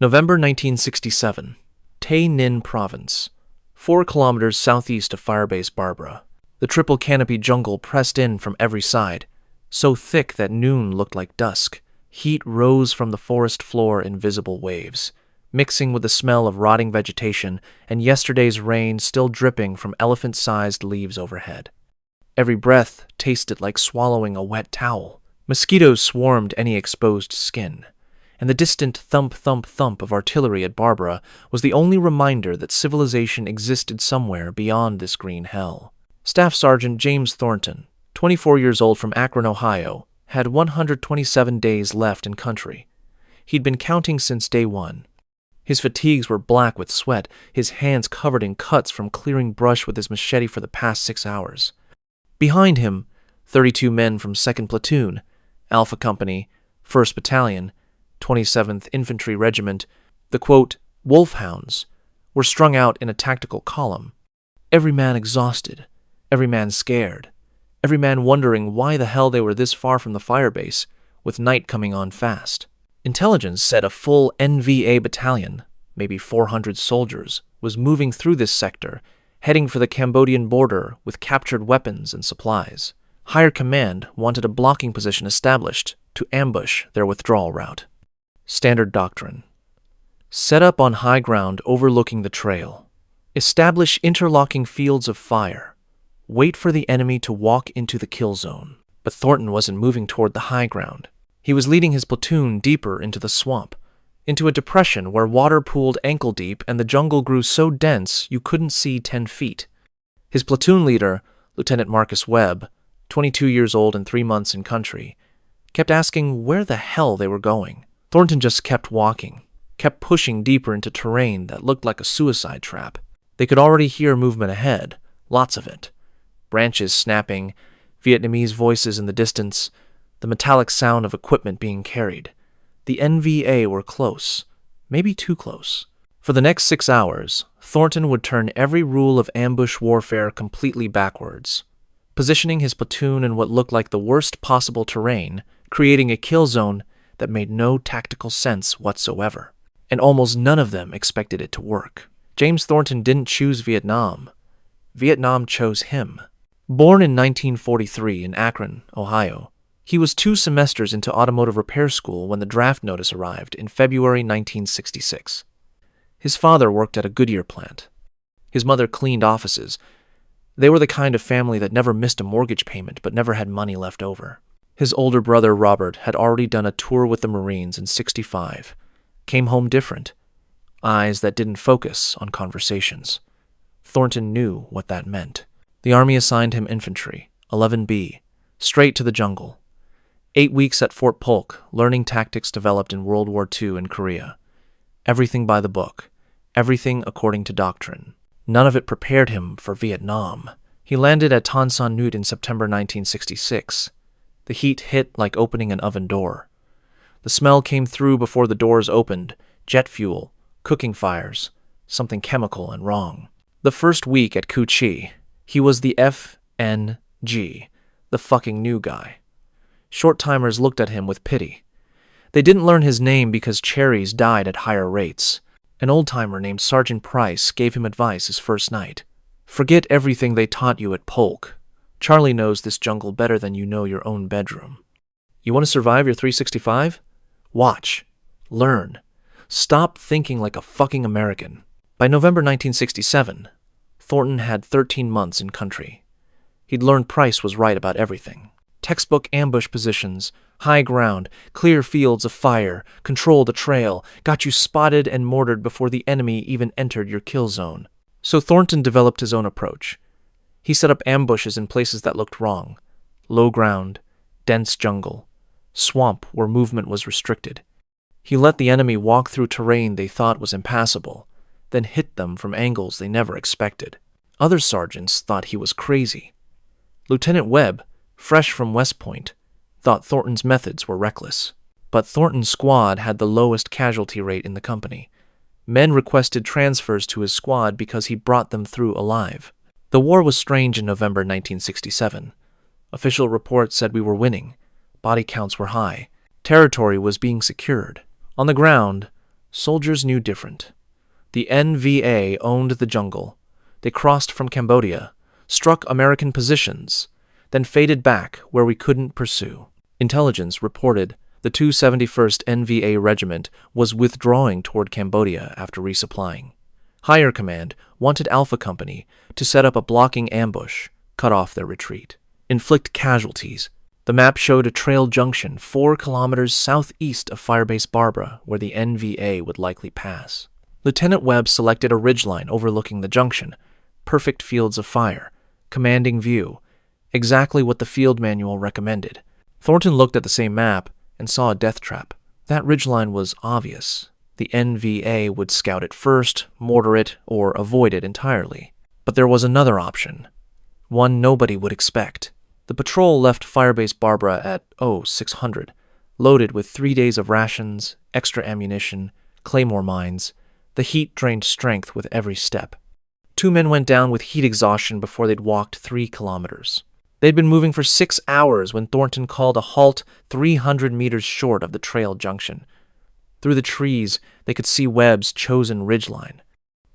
November 1967. Tay Ninh Province, 4 kilometers southeast of Firebase Barbara. The triple canopy jungle pressed in from every side, so thick that noon looked like dusk. Heat rose from the forest floor in visible waves, mixing with the smell of rotting vegetation and yesterday's rain still dripping from elephant-sized leaves overhead. Every breath tasted like swallowing a wet towel. Mosquitoes swarmed any exposed skin, and the distant thump-thump-thump of artillery at Barbara was the only reminder that civilization existed somewhere beyond this green hell. Staff Sergeant James Thornton, 24 years old from Akron, Ohio, had 127 days left in country. He'd been counting since day one. His fatigues were black with sweat, his hands covered in cuts from clearing brush with his machete for the past 6 hours. Behind him, 32 men from 2nd Platoon, Alpha Company, 1st Battalion, 27th Infantry Regiment, the quote, Wolfhounds, were strung out in a tactical column. Every man exhausted, every man scared, every man wondering why the hell they were this far from the firebase, with night coming on fast. Intelligence said a full NVA battalion, maybe 400 soldiers, was moving through this sector, heading for the Cambodian border with captured weapons and supplies. Higher command wanted a blocking position established to ambush their withdrawal route. Standard doctrine. Set up on high ground overlooking the trail. Establish interlocking fields of fire. Wait for the enemy to walk into the kill zone. But Thornton wasn't moving toward the high ground. He was leading his platoon deeper into the swamp, into a depression where water pooled ankle deep and the jungle grew so dense you couldn't see 10 feet. His platoon leader, Lieutenant Marcus Webb, 22 years old and 3 months in country, kept asking where the hell they were going. Thornton just kept walking, kept pushing deeper into terrain that looked like a suicide trap. They could already hear movement ahead, lots of it. Branches snapping, Vietnamese voices in the distance, the metallic sound of equipment being carried. The NVA were close, maybe too close. For the next 6 hours, Thornton would turn every rule of ambush warfare completely backwards, positioning his platoon in what looked like the worst possible terrain, creating a kill zone that made no tactical sense whatsoever. And almost none of them expected it to work. James Thornton didn't choose Vietnam. Vietnam chose him. Born in 1943 in Akron, Ohio, he was 2 semesters into automotive repair school when the draft notice arrived in February 1966. His father worked at a Goodyear plant. His mother cleaned offices. They were the kind of family that never missed a mortgage payment but never had money left over. His older brother Robert had already done a tour with the Marines in '65. Came home different. Eyes that didn't focus on conversations. Thornton knew what that meant. The Army assigned him infantry, 11B, straight to the jungle. 8 weeks at Fort Polk, learning tactics developed in World War II in Korea. Everything by the book. Everything according to doctrine. None of it prepared him for Vietnam. He landed at Tan Son Nhut in September 1966. The heat hit like opening an oven door. The smell came through before the doors opened. Jet fuel, cooking fires, something chemical and wrong. The first week at Cu Chi, he was the FNG, the fucking new guy. Short-timers looked at him with pity. They didn't learn his name because cherries died at higher rates. An old-timer named Sergeant Price gave him advice his first night. Forget everything they taught you at Polk. Charlie knows this jungle better than you know your own bedroom. You want to survive your 365? Watch. Learn. Stop thinking like a fucking American. By November 1967, Thornton had 13 months in country. He'd learned Price was right about everything. Textbook ambush positions, high ground, clear fields of fire, control the trail, got you spotted and mortared before the enemy even entered your kill zone. So Thornton developed his own approach. He set up ambushes in places that looked wrong. Low ground, dense jungle, swamp where movement was restricted. He let the enemy walk through terrain they thought was impassable, then hit them from angles they never expected. Other sergeants thought he was crazy. Lieutenant Webb, fresh from West Point, thought Thornton's methods were reckless. But Thornton's squad had the lowest casualty rate in the company. Men requested transfers to his squad because he brought them through alive. The war was strange in November 1967. Official reports said we were winning. Body counts were high. Territory was being secured. On the ground, Soldiers knew different. The NVA owned the jungle. They crossed from Cambodia, struck American positions, then faded back where we couldn't pursue. Intelligence reported the 271st NVA Regiment was withdrawing toward Cambodia after resupplying. Higher command wanted Alpha Company to set up a blocking ambush, cut off their retreat, inflict casualties. The map showed a trail junction 4 kilometers southeast of Firebase Barbara where the NVA would likely pass. Lieutenant Webb selected a ridgeline overlooking the junction, perfect fields of fire, commanding view, exactly what the field manual recommended. Thornton looked at the same map and saw a death trap. That ridgeline was obvious. The NVA would scout it first, mortar it, or avoid it entirely. But there was another option, one nobody would expect. The patrol left Firebase Barbara at 0600, loaded with 3 days of rations, extra ammunition, claymore mines. The heat drained strength with every step. 2 men went down with heat exhaustion before they'd walked 3 kilometers. They'd been moving for 6 hours when Thornton called a halt 300 meters short of the trail junction. Through the trees, they could see Webb's chosen ridgeline.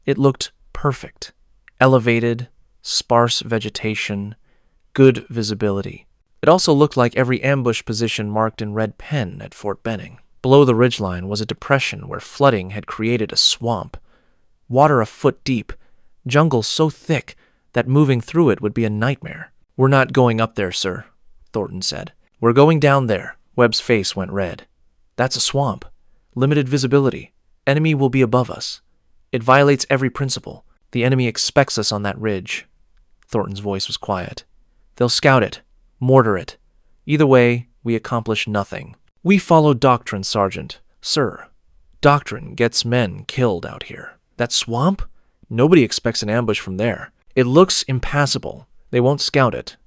It looked perfect. Elevated, sparse vegetation, good visibility. It also looked like every ambush position marked in red pen at Fort Benning. Below the ridgeline was a depression where flooding had created a swamp. Water a foot deep, jungle so thick that moving through it would be a nightmare. "We're not going up there, sir," Thornton said. "We're going down there." Webb's face went red. "That's a swamp. Limited visibility. Enemy will be above us. It violates every principle. The enemy expects us on that ridge." Thornton's voice was quiet. "They'll scout it, mortar it. Either way, we accomplish nothing. We follow doctrine, Sergeant. Sir, doctrine gets men killed out here. That swamp? Nobody expects an ambush from there. It looks impassable. They won't scout it.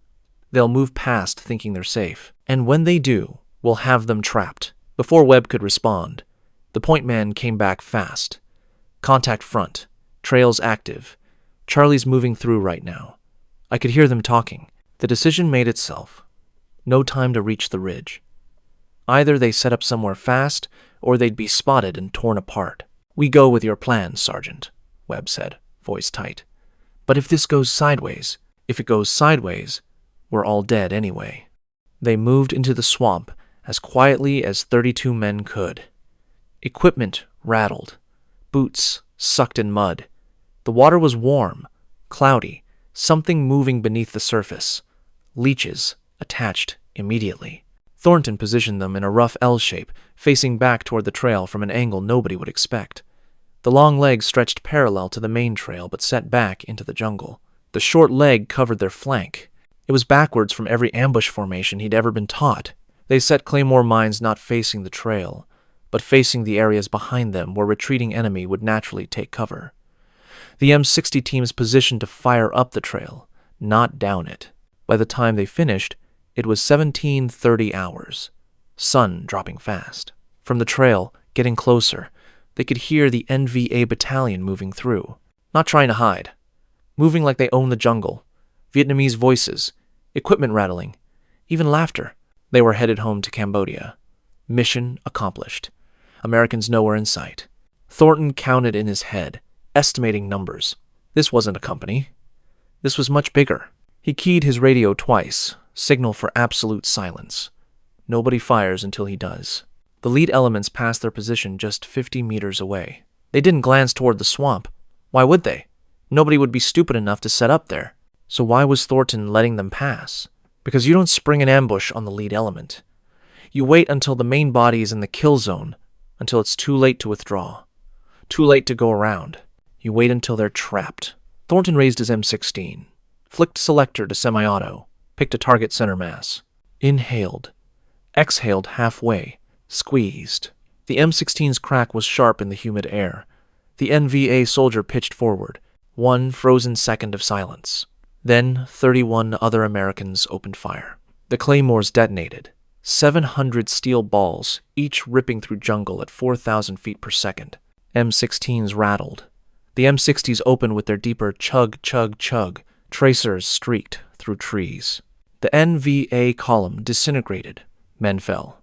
They'll move past thinking they're safe. And when they do, we'll have them trapped." Before Webb could respond, the point man came back fast. "Contact front. Trails active. Charlie's moving through right now." I could hear them talking. The decision made itself. No time to reach the ridge. Either they set up somewhere fast, or they'd be spotted and torn apart. "We go with your plan, Sergeant," Webb said, voice tight. "But if this goes sideways, if it goes sideways, we're all dead anyway." They moved into the swamp as quietly as 32 men could. Equipment rattled. Boots sucked in mud. The water was warm, cloudy, something moving beneath the surface. Leeches attached immediately. Thornton positioned them in a rough L shape, facing back toward the trail from an angle nobody would expect. The long legs stretched parallel to the main trail but set back into the jungle. The short leg covered their flank. It was backwards from every ambush formation he'd ever been taught. They set claymore mines not facing the trail, but facing the areas behind them where retreating enemy would naturally take cover. The M60 teams positioned to fire up the trail, not down it. By the time they finished, it was 17:30 hours. Sun dropping fast. From the trail, getting closer, they could hear the NVA battalion moving through. Not trying to hide. Moving like they own the jungle. Vietnamese voices, equipment rattling, even laughter. They were headed home to Cambodia. Mission accomplished. Americans nowhere in sight. Thornton counted in his head, estimating numbers. This wasn't a company. This was much bigger. He keyed his radio twice, signal for absolute silence. Nobody fires until he does. The lead elements passed their position just 50 meters away. They didn't glance toward the swamp. Why would they? Nobody would be stupid enough to set up there. So why was Thornton letting them pass? Because you don't spring an ambush on the lead element. You wait until the main body is in the kill zone, until it's too late to withdraw. Too late to go around. You wait until they're trapped. Thornton raised his M16, flicked selector to semi-auto, picked a target center mass. Inhaled. Exhaled halfway. Squeezed. The M16's crack was sharp in the humid air. The NVA soldier pitched forward. 1 frozen second of silence. Then 31 other Americans opened fire. The claymores detonated. 700 steel balls, each ripping through jungle at 4,000 feet per second. M16s rattled. The M60s opened with their deeper chug, chug, chug. Tracers streaked through trees. The NVA column disintegrated. Men fell.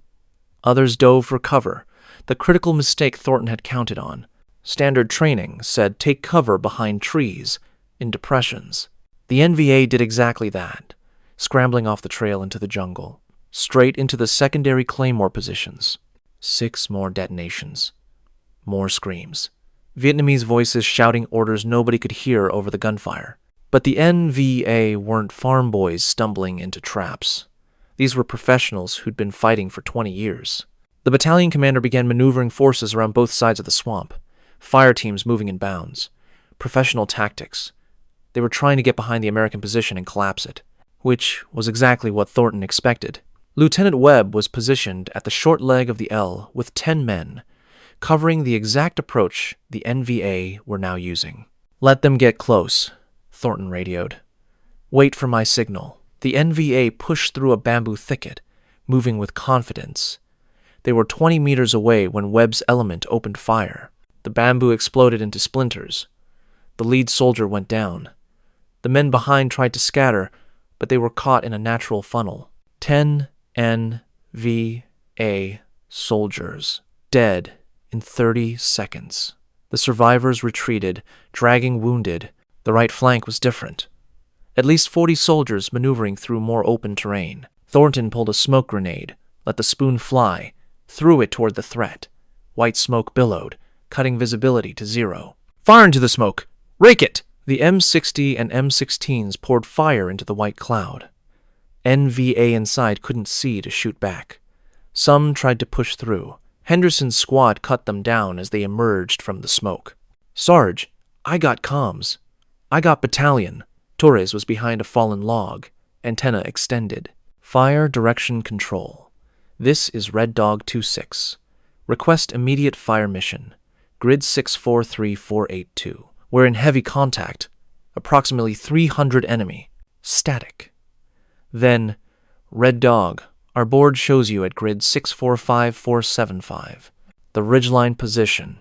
Others dove for cover, the critical mistake Thornton had counted on. Standard training said take cover behind trees, in depressions. The NVA did exactly that, scrambling off the trail into the jungle, straight into the secondary claymore positions. 6 more detonations. More screams. Vietnamese voices shouting orders nobody could hear over the gunfire. But the NVA weren't farm boys stumbling into traps. These were professionals who'd been fighting for 20 years. The battalion commander began maneuvering forces around both sides of the swamp, fire teams moving in bounds. Professional tactics. They were trying to get behind the American position and collapse it, which was exactly what Thornton expected. Lieutenant Webb was positioned at the short leg of the L with 10 men, covering the exact approach the NVA were now using. "Let them get close," Thornton radioed. "Wait for my signal." The NVA pushed through a bamboo thicket, moving with confidence. They were 20 meters away when Webb's element opened fire. The bamboo exploded into splinters. The lead soldier went down. The men behind tried to scatter, but they were caught in a natural funnel. 10 NVA soldiers dead in 30 seconds. The survivors retreated, dragging wounded. The right flank was different. At least 40 soldiers maneuvering through more open terrain. Thornton pulled a smoke grenade, let the spoon fly, threw it toward the threat. White smoke billowed, cutting visibility to 0. "Fire into the smoke! Rake it!" The M60 and M16s poured fire into the white cloud. NVA inside couldn't see to shoot back. Some tried to push through. Henderson's squad cut them down as they emerged from the smoke. "Sarge, I got comms. I got battalion." Torres was behind a fallen log, antenna extended. "Fire direction control. This is Red Dog 26. Request immediate fire mission. Grid 643482. We're in heavy contact. Approximately 300 enemy. Static." Then, "Red Dog, our board shows you at grid 645475. The ridgeline position,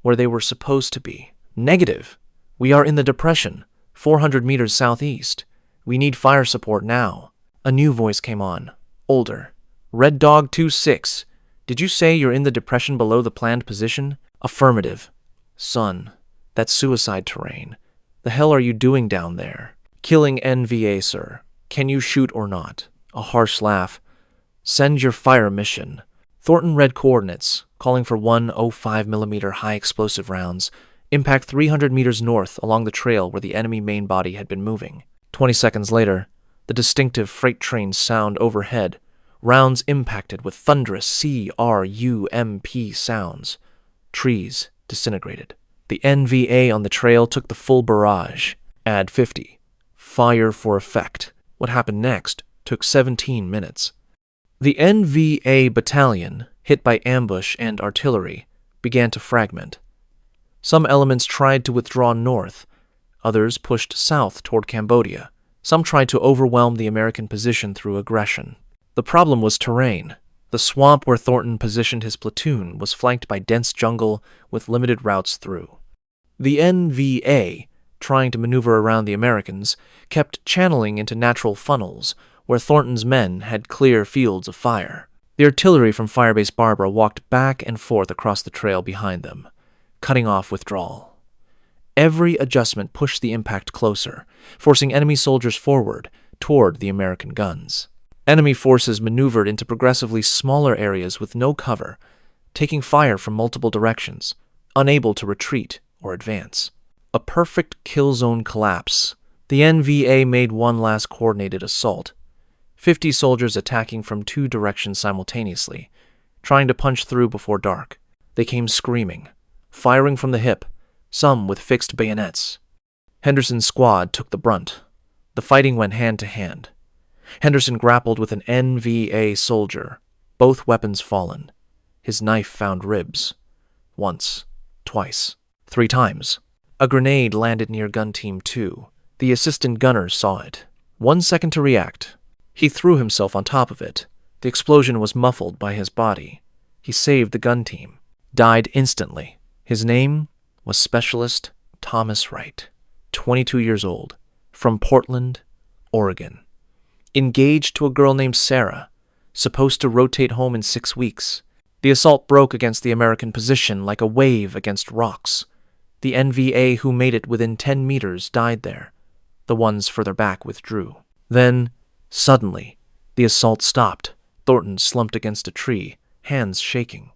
where they were supposed to be. Negative. We are in the depression, 400 meters southeast. We need fire support now." A new voice came on, older. "Red Dog 26, did you say you're in the depression below the planned position?" "Affirmative." "Son, that's suicide terrain. The hell are you doing down there?" "Killing NVA, sir. Can you shoot or not?" A harsh laugh. "Send your fire mission." Thornton read coordinates, calling for 105mm high-explosive rounds. Impact 300 meters north along the trail where the enemy main body had been moving. 20 seconds later, the distinctive freight train sound overhead. Rounds impacted with thunderous CRUMP sounds. Trees disintegrated. The NVA on the trail took the full barrage. Add 50. Fire for effect. What happened next took 17 minutes. The NVA battalion, hit by ambush and artillery, began to fragment. Some elements tried to withdraw north. Others pushed south toward Cambodia. Some tried to overwhelm the American position through aggression. The problem was terrain. The swamp where Thornton positioned his platoon was flanked by dense jungle with limited routes through. The NVA, trying to maneuver around the Americans, kept channeling into natural funnels where Thornton's men had clear fields of fire. The artillery from Firebase Barbara walked back and forth across the trail behind them, cutting off withdrawal. Every adjustment pushed the impact closer, forcing enemy soldiers forward toward the American guns. Enemy forces maneuvered into progressively smaller areas with no cover, taking fire from multiple directions, unable to retreat or advance. A perfect kill zone collapse. The NVA made one last coordinated assault. 50 soldiers attacking from 2 directions simultaneously, trying to punch through before dark. They came screaming, firing from the hip, some with fixed bayonets. Henderson's squad took the brunt. The fighting went hand to hand. Henderson grappled with an NVA soldier, both weapons fallen. His knife found ribs. Once, twice, 3 times. A grenade landed near gun team 2. The assistant gunner saw it. 1 second to react. He threw himself on top of it. The explosion was muffled by his body. He saved the gun team. Died instantly. His name was Specialist Thomas Wright, 22 years old, from Portland, Oregon. Engaged to a girl named Sarah, supposed to rotate home in 6 weeks. The assault broke against the American position like a wave against rocks. The NVA who made it within 10 meters died there. The ones further back withdrew. Then, suddenly, the assault stopped. Thornton slumped against a tree, hands shaking.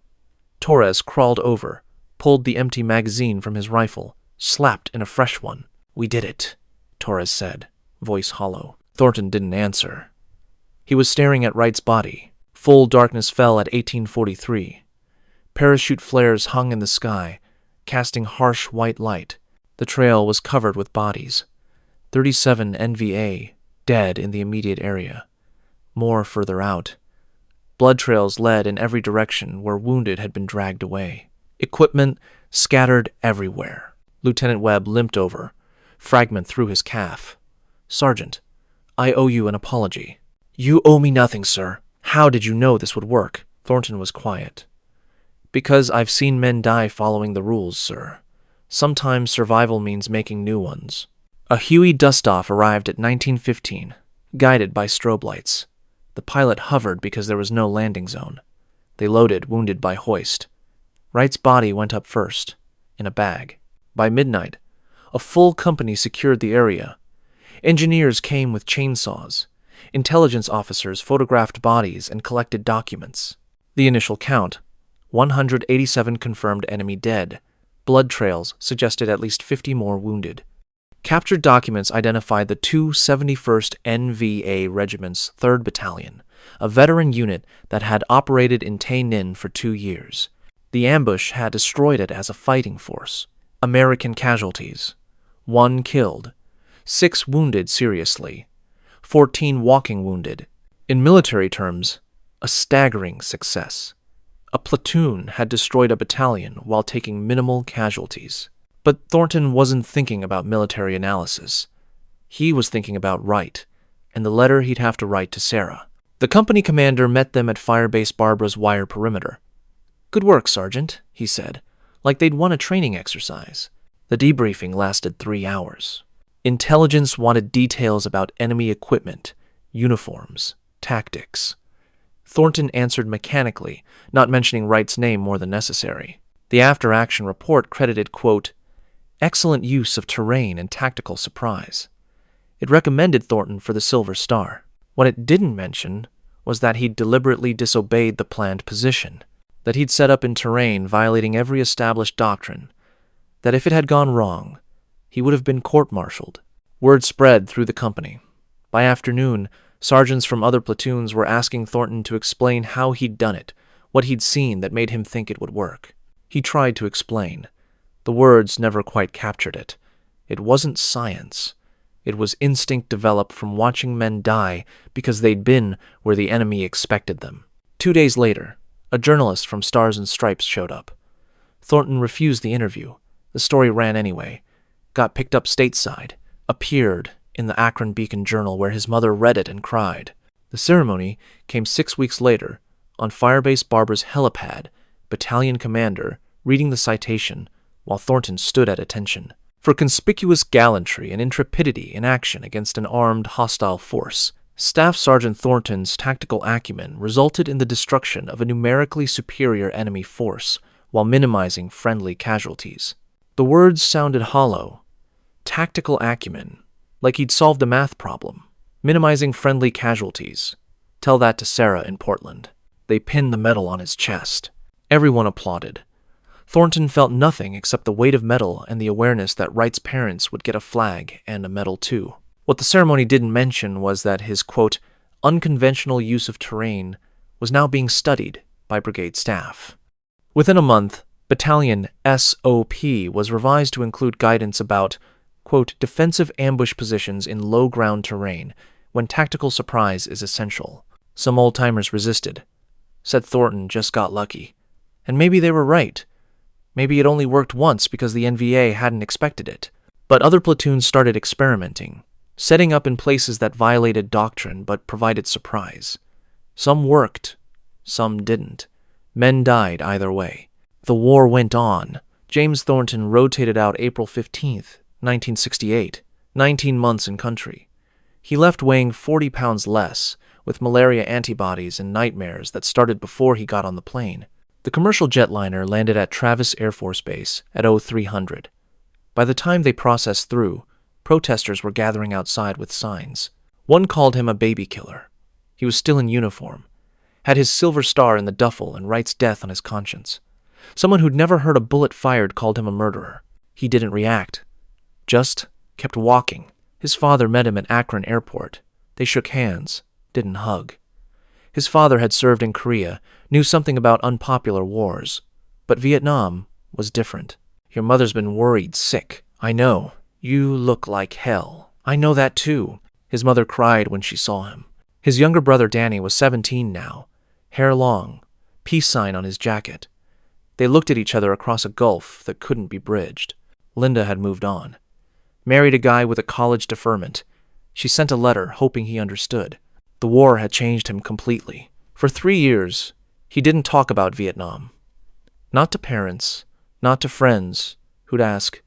Torres crawled over, pulled the empty magazine from his rifle, slapped in a fresh one. "We did it," Torres said, voice hollow. Thornton didn't answer. He was staring at Wright's body. Full darkness fell at 1843. Parachute flares hung in the sky, casting harsh white light. The trail was covered with bodies. 37 NVA, dead in the immediate area. More further out. Blood trails led in every direction where wounded had been dragged away. Equipment scattered everywhere. Lieutenant Webb limped over, fragment through his calf. "Sergeant, I owe you an apology." "You owe me nothing, sir. How did you know this would work?" Thornton was quiet. "Because I've seen men die following the rules, sir. Sometimes survival means making new ones." A Huey dust-off arrived at 1915, guided by strobe lights. The pilot hovered because there was no landing zone. They loaded wounded by hoist. Wright's body went up first, in a bag. By midnight, a full company secured the area. Engineers came with chainsaws. Intelligence officers photographed bodies and collected documents. The initial count, 187 confirmed enemy dead. Blood trails suggested at least 50 more wounded. Captured documents identified the 271st NVA Regiment's 3rd Battalion, a veteran unit that had operated in Tay Ninh for 2 years. The ambush had destroyed it as a fighting force. American casualties: 1 killed, 6 wounded seriously, 14 walking wounded. In military terms, a staggering success. A platoon had destroyed a battalion while taking minimal casualties. But Thornton wasn't thinking about military analysis. He was thinking about Wright, and the letter he'd have to write to Sarah. The company commander met them at Firebase Barbara's wire perimeter. "Good work, Sergeant," he said, like they'd won a training exercise. The debriefing lasted 3 hours. Intelligence wanted details about enemy equipment, uniforms, tactics. Thornton answered mechanically, not mentioning Wright's name more than necessary. The after-action report credited, quote, "excellent use of terrain and tactical surprise." It recommended Thornton for the Silver Star. What it didn't mention was that he'd deliberately disobeyed the planned position, that he'd set up in terrain violating every established doctrine, that if it had gone wrong, he would have been court-martialed. Word spread through the company. By afternoon, sergeants from other platoons were asking Thornton to explain how he'd done it, what he'd seen that made him think it would work. He tried to explain. The words never quite captured it. It wasn't science. It was instinct developed from watching men die because they'd been where the enemy expected them. 2 days later, a journalist from Stars and Stripes showed up. Thornton refused the interview. The story ran anyway. Got picked up stateside. Appeared in the Akron Beacon Journal where his mother read it and cried. The ceremony came 6 weeks later on Firebase Barbara's helipad, battalion commander reading the citation while Thornton stood at attention. For conspicuous gallantry and intrepidity in action against an armed, hostile force, Staff Sergeant Thornton's tactical acumen resulted in the destruction of a numerically superior enemy force while minimizing friendly casualties. The words sounded hollow. Tactical acumen, like he'd solved a math problem. Minimizing friendly casualties. Tell that to Sarah in Portland. They pinned the medal on his chest. Everyone applauded. Thornton felt nothing except the weight of metal and the awareness that Wright's parents would get a flag and a medal too. What the ceremony didn't mention was that his, quote, unconventional use of terrain was now being studied by brigade staff. Within a month, Battalion SOP was revised to include guidance about, quote, defensive ambush positions in low-ground terrain when tactical surprise is essential. Some old-timers resisted. Said Thornton just got lucky. And maybe they were right. Maybe it only worked once because the NVA hadn't expected it. But other platoons started experimenting, setting up in places that violated doctrine but provided surprise. Some worked, some didn't. Men died either way. The war went on. James Thornton rotated out April 15th, 1968, 19 months in country. He left weighing 40 pounds less, with malaria antibodies and nightmares that started before he got on the plane. The commercial jetliner landed at Travis Air Force Base at 0300. By the time they processed through, protesters were gathering outside with signs. One called him a baby killer. He was still in uniform, had his silver star in the duffel and Wright's death on his conscience. Someone who'd never heard a bullet fired called him a murderer. He didn't react, just kept walking. His father met him at Akron Airport. They shook hands, didn't hug. His father had served in Korea, knew something about unpopular wars. But Vietnam was different. Your mother's been worried, sick. I know. You look like hell. I know that too. His mother cried when she saw him. His younger brother Danny was 17 now, hair long, peace sign on his jacket. They looked at each other across a gulf that couldn't be bridged. Linda had moved on. Married a guy with a college deferment. She sent a letter hoping he understood. The war had changed him completely. For 3 years, he didn't talk about Vietnam. Not to parents, not to friends, who'd ask,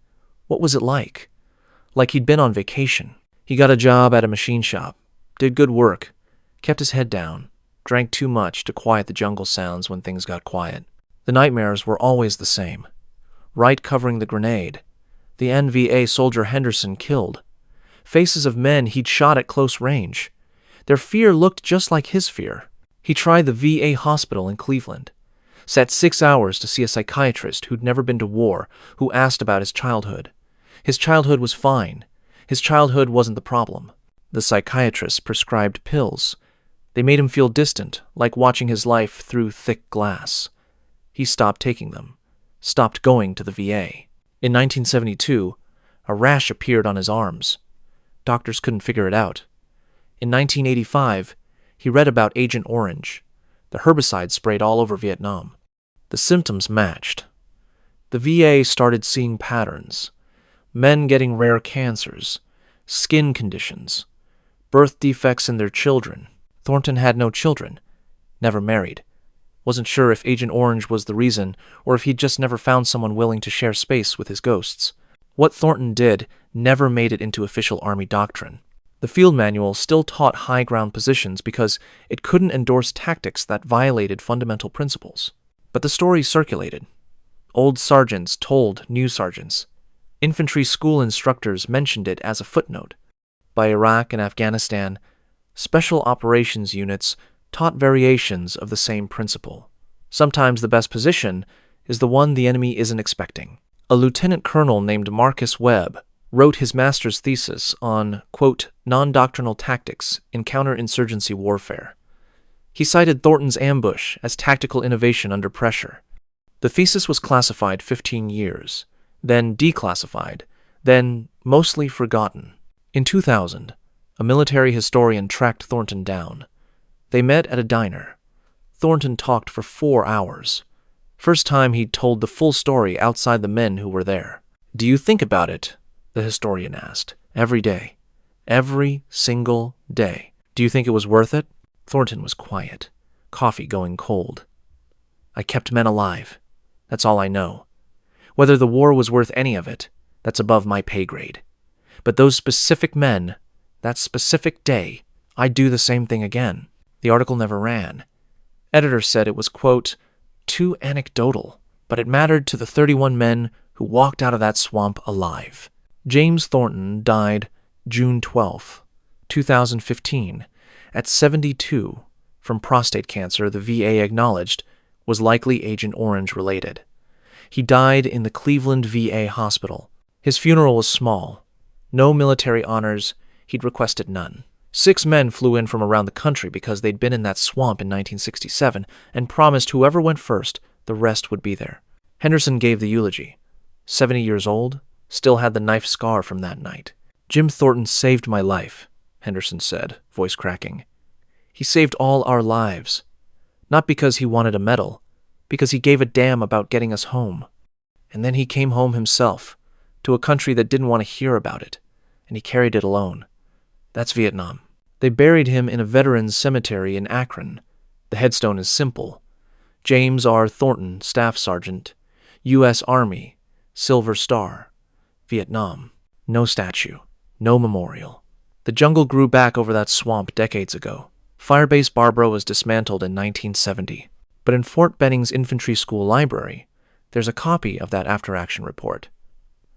what was it like? Like he'd been on vacation. He got a job at a machine shop, did good work, kept his head down, drank too much to quiet the jungle sounds when things got quiet. The nightmares were always the same. Wright covering the grenade. The NVA soldier Henderson killed. Faces of men he'd shot at close range. Their fear looked just like his fear. He tried the VA hospital in Cleveland. Sat 6 hours to see a psychiatrist who'd never been to war, who asked about his childhood. His childhood was fine. His childhood wasn't the problem. The psychiatrist prescribed pills. They made him feel distant, like watching his life through thick glass. He stopped taking them, stopped going to the VA. In 1972, a rash appeared on his arms. Doctors couldn't figure it out. In 1985, he read about Agent Orange, the herbicide sprayed all over Vietnam. The symptoms matched. The VA started seeing patterns. Men getting rare cancers, skin conditions, birth defects in their children. Thornton had no children, never married. Wasn't sure if Agent Orange was the reason, or if he'd just never found someone willing to share space with his ghosts. What Thornton did never made it into official Army doctrine. The field manual still taught high ground positions because it couldn't endorse tactics that violated fundamental principles. But the story circulated. Old sergeants told new sergeants. Infantry school instructors mentioned it as a footnote. By Iraq and Afghanistan, special operations units taught variations of the same principle. Sometimes the best position is the one the enemy isn't expecting. A lieutenant colonel named Marcus Webb wrote his master's thesis on, quote, non-doctrinal tactics in counterinsurgency warfare. He cited Thornton's ambush as tactical innovation under pressure. The thesis was classified 15 years, then declassified, then mostly forgotten. In 2000, a military historian tracked Thornton down. They met at a diner. Thornton talked for 4 hours. First time he'd told the full story outside the men who were there. Do you think about it? The historian asked. Every day. Every single day. Do you think it was worth it? Thornton was quiet, coffee going cold. I kept men alive. That's all I know. Whether the war was worth any of it, that's above my pay grade. But those specific men, that specific day, I'd do the same thing again. The article never ran. Editor said it was, quote, too anecdotal, but it mattered to the 31 men who walked out of that swamp alive. James Thornton died June 12, 2015, at 72, from prostate cancer the VA acknowledged was likely Agent Orange related. He died in the Cleveland VA hospital. His funeral was small. No military honors, he'd requested none. 6 men flew in from around the country because they'd been in that swamp in 1967 and promised whoever went first, the rest would be there. Henderson gave the eulogy. 70 years old, still had the knife scar from that night. Jim Thornton saved my life, Henderson said, voice cracking. He saved all our lives. Not because he wanted a medal, because he gave a damn about getting us home. And then he came home himself, to a country that didn't want to hear about it, and he carried it alone. That's Vietnam. They buried him in a veterans cemetery in Akron. The headstone is simple. James R. Thornton, Staff Sergeant, U.S. Army, Silver Star, Vietnam. No statue, no memorial. The jungle grew back over that swamp decades ago. Firebase Barbara was dismantled in 1970. But in Fort Benning's infantry school library, there's a copy of that after-action report.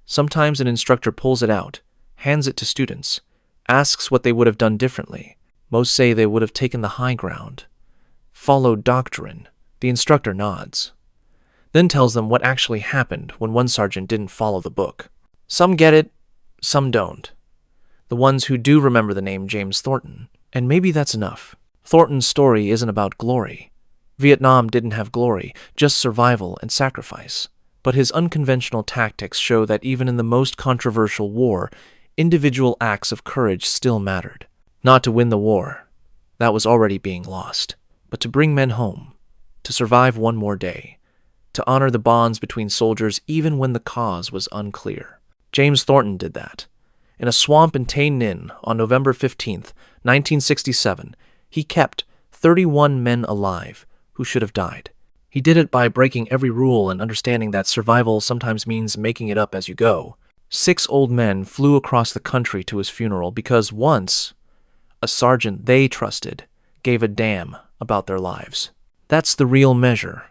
Sometimes an instructor pulls it out, hands it to students, asks what they would have done differently. Most say they would have taken the high ground, followed doctrine. The instructor nods, then tells them what actually happened when one sergeant didn't follow the book. Some get it, some don't. The ones who do remember the name James Thornton, and maybe that's enough. Thornton's story isn't about glory. Vietnam didn't have glory, just survival and sacrifice. But his unconventional tactics show that even in the most controversial war, individual acts of courage still mattered. Not to win the war, that was already being lost, but to bring men home, to survive one more day, to honor the bonds between soldiers even when the cause was unclear. James Thornton did that. In a swamp in Tay Ninh on November 15th, 1967, he kept 31 men alive who should have died. He did it by breaking every rule and understanding that survival sometimes means making it up as you go. 6 old men flew across the country to his funeral because once, a sergeant they trusted gave a damn about their lives. That's the real measure,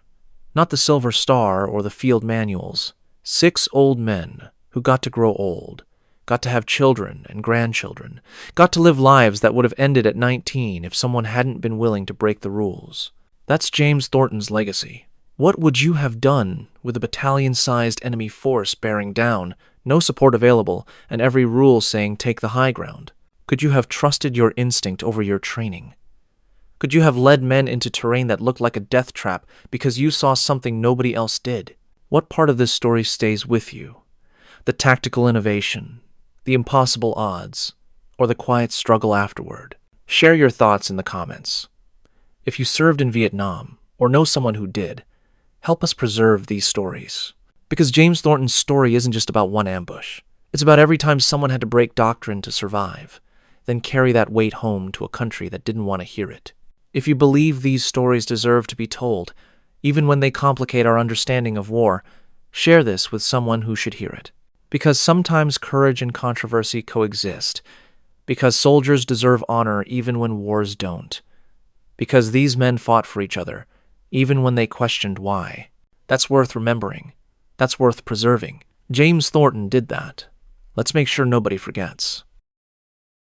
not the Silver Star or the field manuals. 6 old men who got to grow old, got to have children and grandchildren, got to live lives that would have ended at 19 if someone hadn't been willing to break the rules. That's James Thornton's legacy. What would you have done with a battalion-sized enemy force bearing down, no support available, and every rule saying take the high ground? Could you have trusted your instinct over your training? Could you have led men into terrain that looked like a death trap because you saw something nobody else did? What part of this story stays with you? The tactical innovation, the impossible odds, or the quiet struggle afterward? Share your thoughts in the comments. If you served in Vietnam, or know someone who did, help us preserve these stories. Because James Thornton's story isn't just about one ambush. It's about every time someone had to break doctrine to survive, then carry that weight home to a country that didn't want to hear it. If you believe these stories deserve to be told, even when they complicate our understanding of war, share this with someone who should hear it. Because sometimes courage and controversy coexist. Because soldiers deserve honor even when wars don't. Because these men fought for each other, even when they questioned why. That's worth remembering. That's worth preserving. James Thornton did that. Let's make sure nobody forgets.